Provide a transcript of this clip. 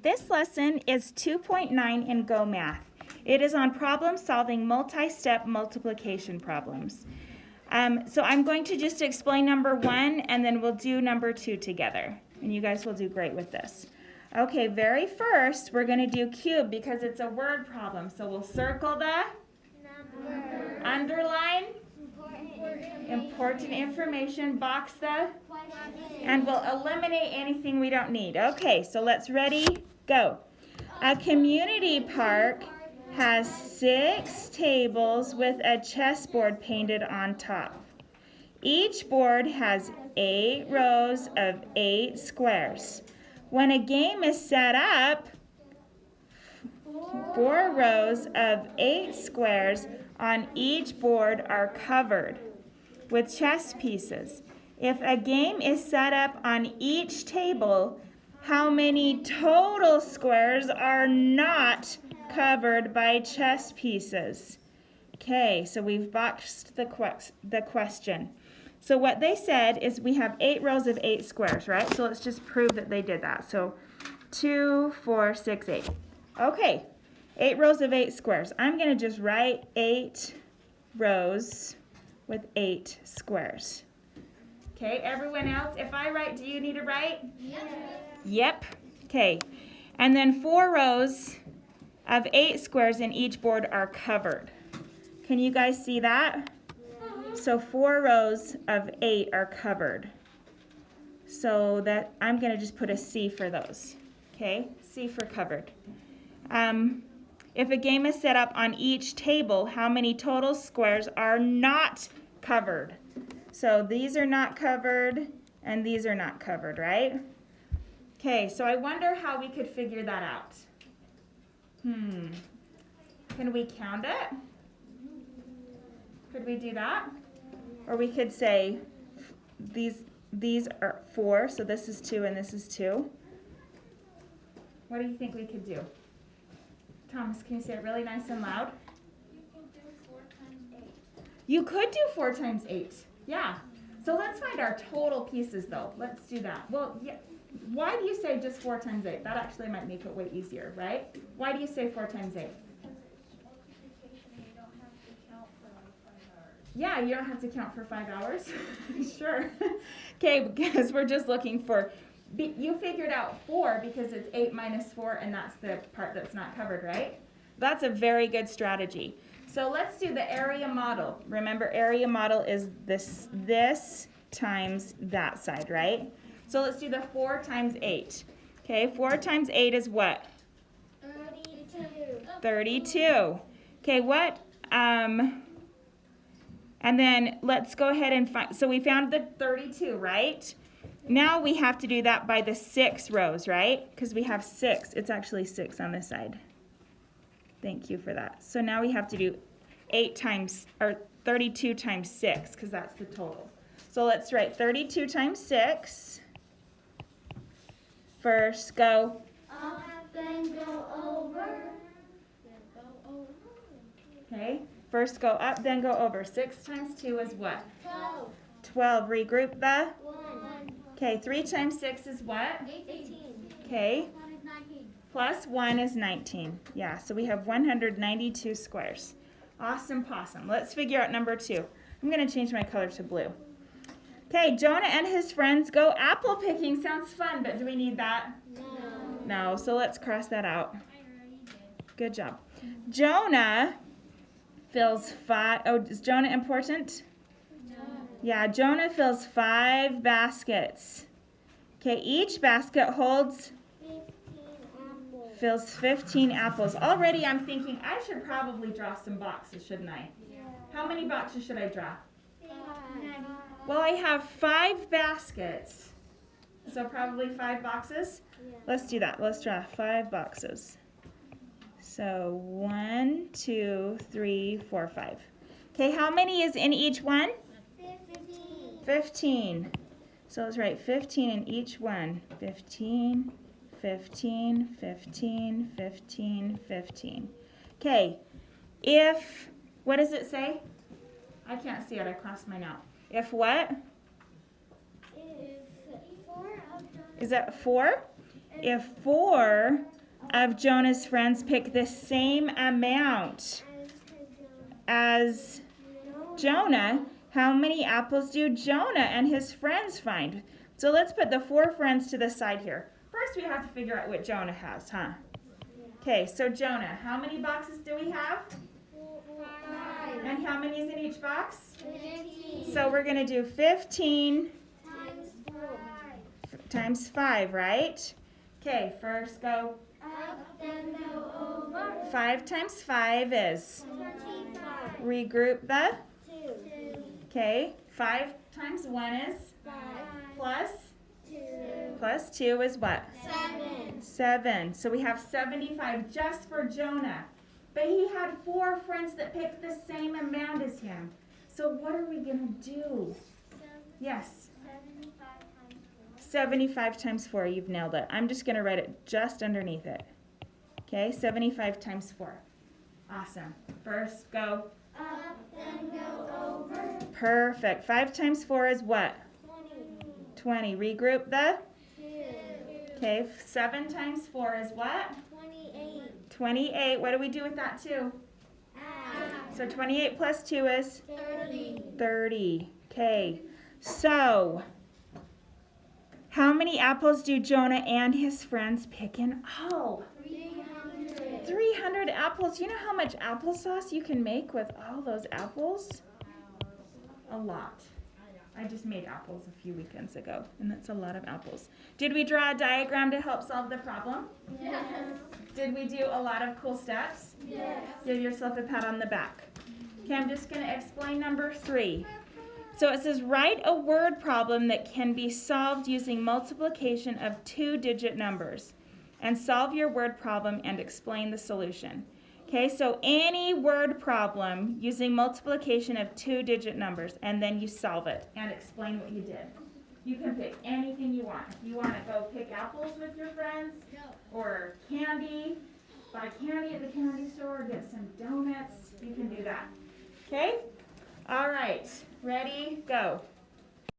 This lesson is 2.9 in Go Math. It is on problem-solving multi-step multiplication problems. So I'm going to just explain number 1 and then we'll do number 2 together. And you guys will do great with this. Okay, very first we're going to do cube because it's a word problem. So we'll circle the number, underline important information, box the, and we'll eliminate anything we don't need. Okay, so let's ready, go. A community park has 6 tables with a chessboard painted on top. Each board has 8 rows of 8 squares. When a game is set up, 4 rows of 8 squares on each board are covered with chess pieces. If a game is set up on each table, how many total squares are not covered by chess pieces? Okay, so we've boxed the question. So what they said is we have 8 rows of 8 squares, right? So let's just prove that they did that. So 2, 4, 6, 8. Okay, 8 rows of 8 squares. I'm going to just write 8 rows with 8 squares. Okay, everyone else, if I write, do you need to write? Yep. Okay, and then 4 rows of 8 squares in each board are covered. Can you guys see that? So 4 rows of 8 are covered. So that I'm going to just put a C for those. Okay, C for covered. If a game is set up on each table, how many total squares are not covered? So these are not covered and these are not covered, right? Okay, so I wonder how we could figure that out. Can we count it? Could we do that? Or we could say these are 4, so this is 2 and this is 2. What do you think we could do? Thomas, can you say it really nice and loud? You can do 4 times 8. You could do 4 times 8. Yeah. So let's find our total pieces though. Let's do that. Well, yeah. Why do you say just 4 times 8? That actually might make it way easier, right? Why do you say 4 times 8? Because it's multiplication and you don't have to count for like 5 hours. Yeah, you don't have to count for 5 hours. Sure. Okay, because we're just looking for, you figured out 4 because it's 8 minus 4 and that's the part that's not covered, right? That's a very good strategy. So let's do the area model. Remember, area model is this times that side, right? So let's do the 4 times 8. Okay, 4 times 8 is what? 32. 32. Okay, what? And then let's go ahead and find, so we found the 32, right? Now we have to do that by the 6 rows, right? Because we have 6. It's actually 6 on this side. Thank you for that. So now we have to do 32 times 6, because that's the total. So let's write 32 times 6. First, go. Up, then go over. Okay. First, go up, then go over. 6 times 2 is what? 12. 12. Regroup the. 1. Okay. 3 times 6 is what? 18. Okay. 1 is 19. Plus 1 is 19. Yeah, so we have 192 squares. Awesome possum. Let's figure out number 2. I'm going to change my color to blue. Okay, Jonah and his friends go apple picking. Sounds fun, but do we need that? No, so let's cross that out. Good job. Jonah fills 5. Oh, is Jonah important? No. Yeah, Jonah fills 5 baskets. Okay, each basket holds 15 apples. fills 15 apples. Already I'm thinking I should probably draw some boxes, shouldn't I? Yeah. How many boxes should I draw? 5. Well, I have 5 baskets. So probably 5 boxes. Yeah. Let's do that. Let's draw 5 boxes. So 1, 2, 3, 4, 5. Okay, how many is in each one? 15. 15. So let's write 15 in each one. 15, 15, 15, 15, 15. Okay, what does it say? I can't see it, I crossed mine out. If what? If 4 of them Is that 4? If 4 of Jonah's friends pick the same amount as Jonah, how many apples do Jonah and his friends find? So let's put the 4 friends to the side here. First, we have to figure out what Jonah has, huh? Okay, so Jonah, how many boxes do we have? 5. And how many is in each box? 15. So we're going to do 15 Times 4. times 5, right? Okay, first go. Up, then go over. 5 times 5 is? 25. Regroup the? 2. Okay, 5 times 1 is? 5. Plus? 2. Plus 2 is what? 7. 7. So we have 75 just for Jonah. But he had 4 friends that picked the same amount as him. So what are we going to do? Yes. 75 times 4. 75 times 4. You've nailed it. I'm just going to write it just underneath it. Okay, 75 times 4. Awesome. First, go. Up, then go over. Perfect. 5 times 4 is what? 20. 20. Regroup the? 2. Okay, 7 times 4 is what? 28. 28. What do we do with that 2? Add. So 28 plus 2 is? 30. 30. Okay, so how many apples do Jonah and his friends pick in all? 300. 300 apples. You know how much applesauce you can make with all those apples? A lot. I just made apples a few weekends ago, and that's a lot of apples. Did we draw a diagram to help solve the problem? Yes. Did we do a lot of cool steps? Yes. Give yourself a pat on the back. Okay, I'm just going to explain number 3. So it says, write a word problem that can be solved using multiplication of 2-digit numbers, and solve your word problem and explain the solution. Okay, so any word problem using multiplication of 2-digit numbers, and then you solve it and explain what you did. You can pick anything you want. If you want to go pick apples with your friends, or candy, buy candy at the candy store, get some donuts, you can do that. Okay? All right, ready, go.